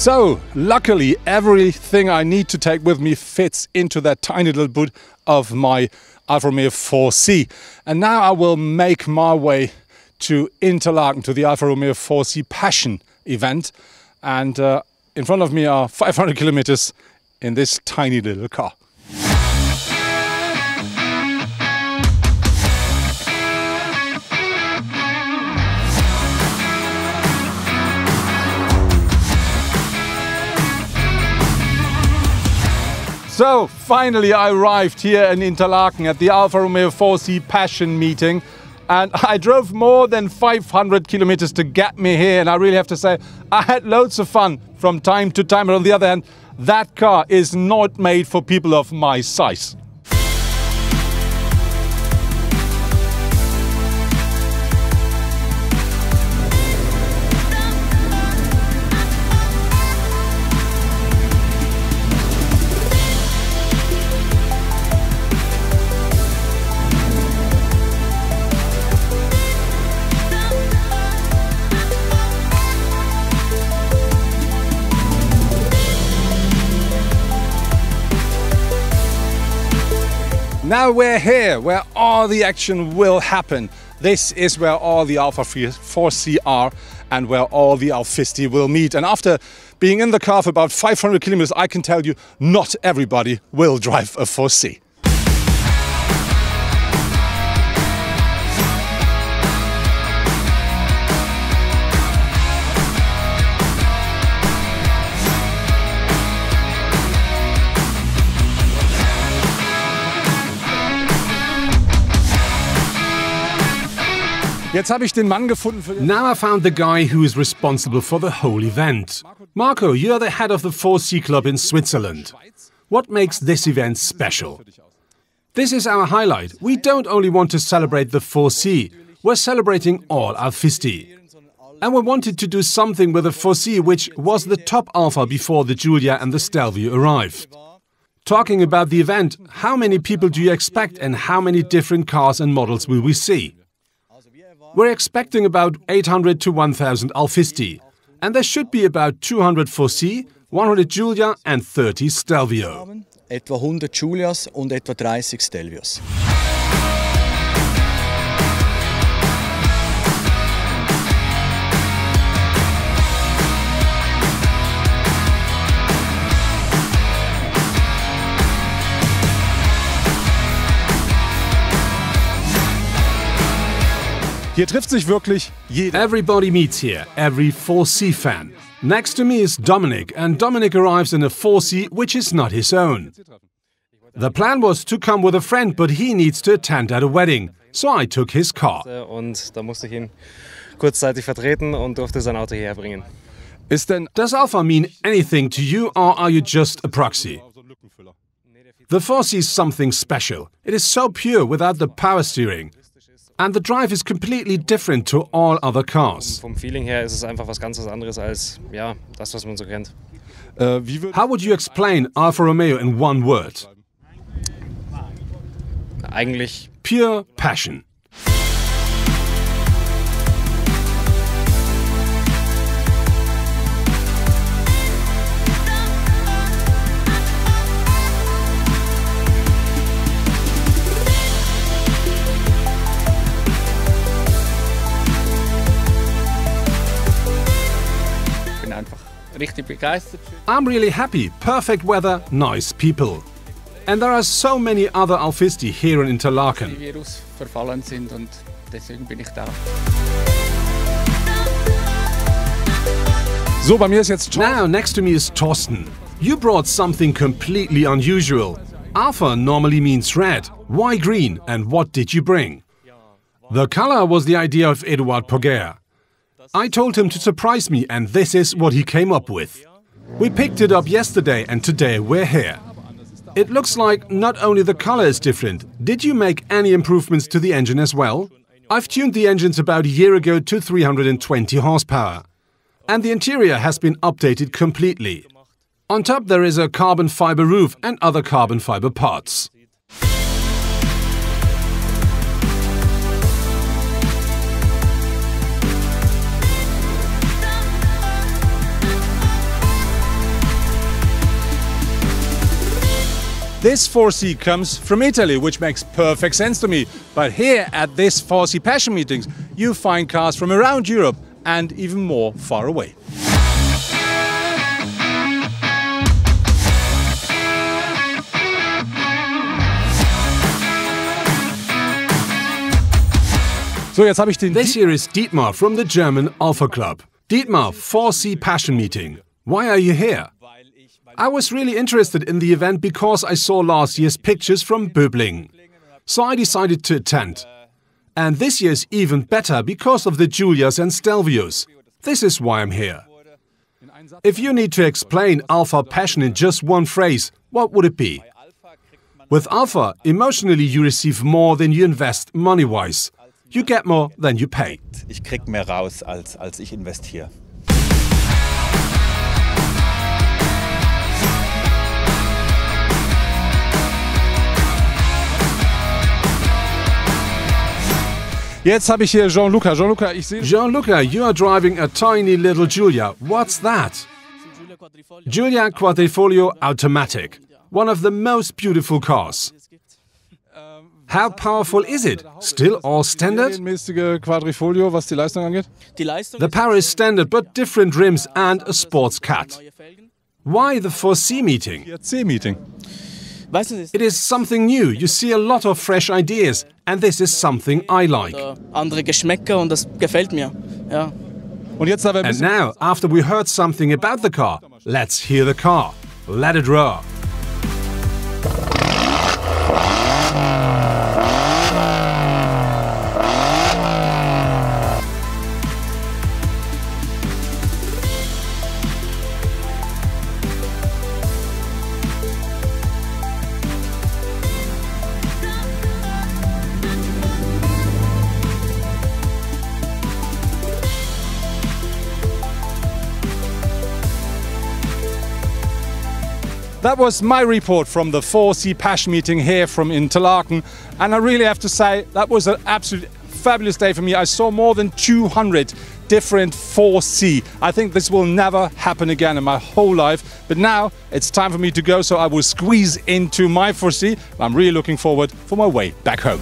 So, luckily, everything I need to take with me fits into that tiny little boot of my Alfa Romeo 4C. And now I will make my way to Interlaken, to the Alfa Romeo 4C Passion event. And in front of me are 500 kilometers in this tiny little car. So finally I arrived here in Interlaken at the Alfa Romeo 4C Passion meeting, and I drove more than 500 kilometers to get me here, and I really have to say I had loads of fun from time to time, but on the other hand, that car is not made for people of my size. Now we're here, where all the action will happen. This is where all the Alfa 4C are and where all the Alfisti will meet. And after being in the car for about 500 kilometers, I can tell you, not everybody will drive a 4C. Now I found the guy who is responsible for the whole event. Marco, you are the head of the 4C club in Switzerland. What makes this event special? This is our highlight. We don't only want to celebrate the 4C, we're celebrating all Alfisti. And we wanted to do something with the 4C, which was the top Alfa before the Giulia and the Stelvio arrived. Talking about the event, how many people do you expect and how many different cars and models will we see? We're expecting about 800 to 1000 Alfisti, and there should be about 200 4C, 100 Giulia and 30 Stelvio. Etwa 100 Giulias und etwa 30 Stelvios. Hier trifft sich wirklich jeder. Everybody meets here, every 4C fan. Next to me is Dominik, and Dominik arrives in a 4C which is not his own. The plan was to come with a friend, but he needs to attend at a wedding, so I took his car. Und da musste ich ihn kurzzeitig vertreten und durfte sein Auto hierher bringen. Does Alfa mean anything to you, or are you just a proxy? The 4C is something special. It is so pure without the power steering. And the drive is completely different to all other cars. Vom Feeling her ist es einfach was ganz anderes als ja, das, was man so kennt. How would you explain Alfa Romeo in one word? Eigentlich pure passion. I'm really happy. Perfect weather, nice people. And there are so many other Alfisti here in Interlaken. So, bei mir ist jetzt Now, next to me is Thorsten. You brought something completely unusual. Alfa normally means red. Why green? And what did you bring? The color was the idea of Eduard Poguer. I told him to surprise me, and this is what he came up with. We picked it up yesterday, and today we're here. It looks like not only the color is different. Did you make any improvements to the engine as well? I've tuned the engines about a year ago to 320 horsepower. And the interior has been updated completely. On top there is a carbon fiber roof and other carbon fiber parts. This 4C comes from Italy, which makes perfect sense to me. But here at this 4C Passion Meetings, you find cars from around Europe and even more far away. So, jetzt habe ich den This here is Dietmar from the German Alfa Club. Dietmar, 4C Passion Meeting. Why are you here? I was really interested in the event because I saw last year's pictures from Böblingen. So I decided to attend. And this year's even better because of the Giulias and Stelvios. This is why I'm here. If you need to explain Alfa Passion in just one phrase, what would it be? With Alfa, emotionally you receive more than you invest money-wise. You get more than you pay. Ich krieg mehr raus, als ich investiere. Jetzt habe ich hier Jean-Luca. Jean-Luca, ich sehe... Jean-Luca, you are driving a tiny little Giulia. What's that? Giulia Quadrifoglio Automatic. One of the most beautiful cars. How powerful is it? Still all standard? Mäßige Quadrifoglio, was die Leistung angeht. The power is standard, but different rims and a sports cut. Why the 4C meeting? 4C Meeting. It is something new. You see a lot of fresh ideas, and this is something I like. Andere Geschmäcker und das gefällt mir. Ja. Und jetzt haben wir And now, after we heard something about the car, let's hear the car. Let it roar. That was my report from the 4C Passion Meeting here from Interlaken, and I really have to say that was an absolute fabulous day for me. I saw more than 200 different 4C. I think this will never happen again in my whole life, but now it's time for me to go, so I will squeeze into my 4C. I'm really looking forward for my way back home.